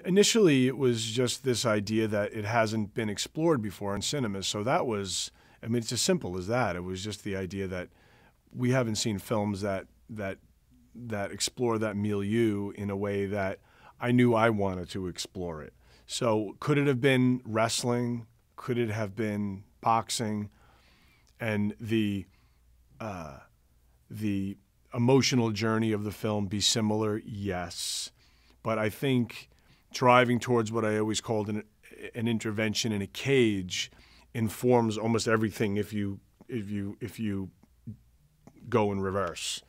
Initially, it was just this idea that it hasn't been explored before in cinemas. So that was, I mean, it's as simple as that. It was just the idea that we haven't seen films that explore that milieu in a way that I knew I wanted to explore it. So could it have been wrestling? Could it have been boxing? And the emotional journey of the film be similar? Yes. But I think driving towards what I always called an intervention in a cage informs almost everything if you go in reverse.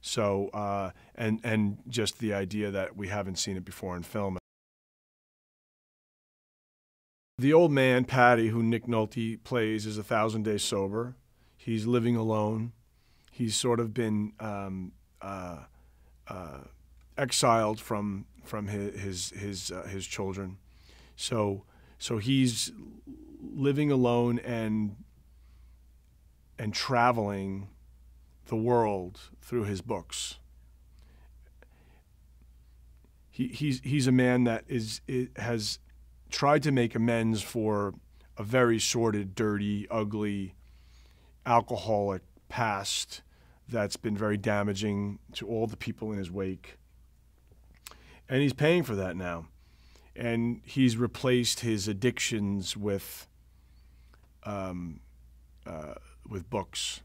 So and just the idea that we haven't seen it before in film. The old man, Patty, who Nick Nolte plays, is 1,000 days sober. He's living alone. He's sort of been exiled from his children. So he's living alone and traveling the world through his books. He's a man that has tried to make amends for a very sordid, dirty, ugly, alcoholic past that's been very damaging to all the people in his wake. And he's paying for that now. And he's replaced his addictions with books.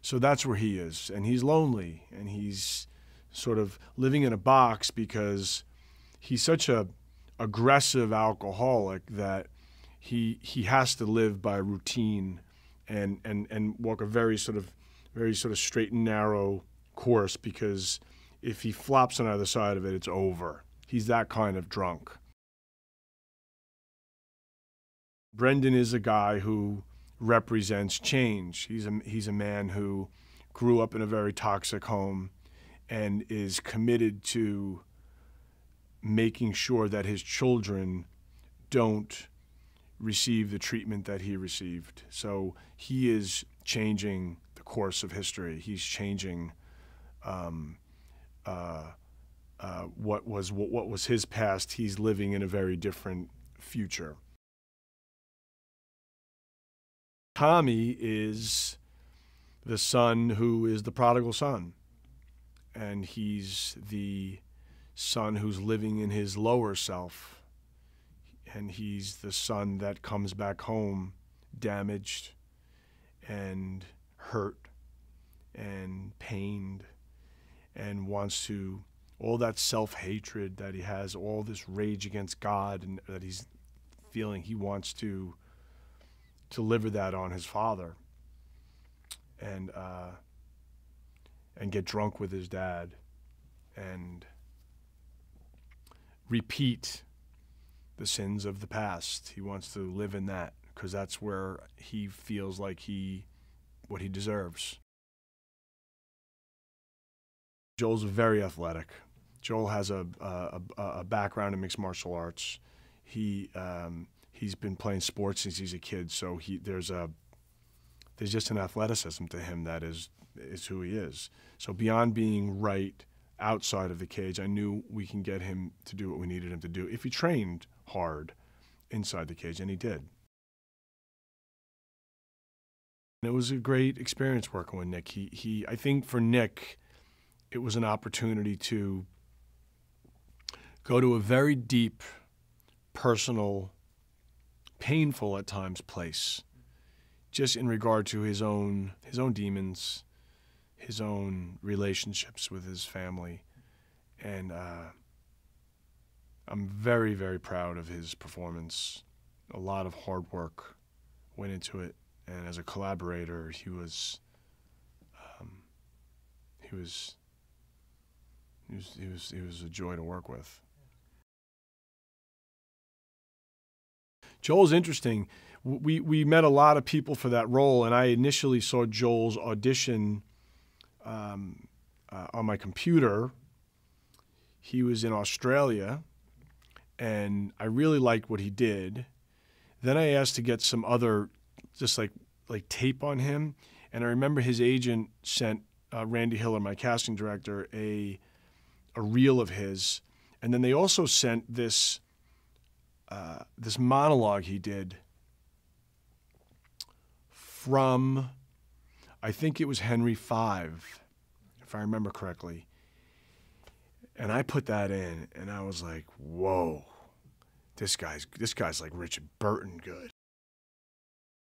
So that's where he is. And he's lonely. And he's sort of living in a box because he's such a aggressive alcoholic that he has to live by routine and walk a very sort of straight and narrow course, because if he flops on either side of it, it's over. He's that kind of drunk. Brendan is a guy who represents change. He's a man who grew up in a very toxic home and is committed to making sure that his children don't receive the treatment that he received. So he is changing the course of history. He's changing what was his past. He's living in a very different future. Tommy is the son who is the prodigal son, and he's the son who's living in his lower self, and he's the son that comes back home damaged and hurt and pained and wants to, all that self-hatred that he has, all this rage against God and that he's feeling, he wants to deliver that on his father and get drunk with his dad and repeat the sins of the past. He wants to live in that because that's where he feels like what he deserves. Joel's very athletic. Joel has a background in mixed martial arts. He's been playing sports since he's a kid, so there's just an athleticism to him that is who he is. So beyond being right outside of the cage, I knew we can get him to do what we needed him to do if he trained hard inside the cage, and he did. And it was a great experience working with Nick. I think for Nick, it was an opportunity to go to a very deep, personal, painful at times place, just in regard to his own demons, his own relationships with his family. And I'm very, very proud of his performance. A lot of hard work went into it, and as a collaborator, he was a joy to work with. Joel's interesting. We met a lot of people for that role, and I initially saw Joel's audition on my computer. He was in Australia, and I really liked what he did. Then I asked to get some other, just like tape on him, and I remember his agent sent Randy Hiller, my casting director, a reel of his, And then they also sent this this monologue he did from, I think it was Henry V, if I remember correctly. And I put that in, and I was like, whoa, this guy's like Richard Burton good.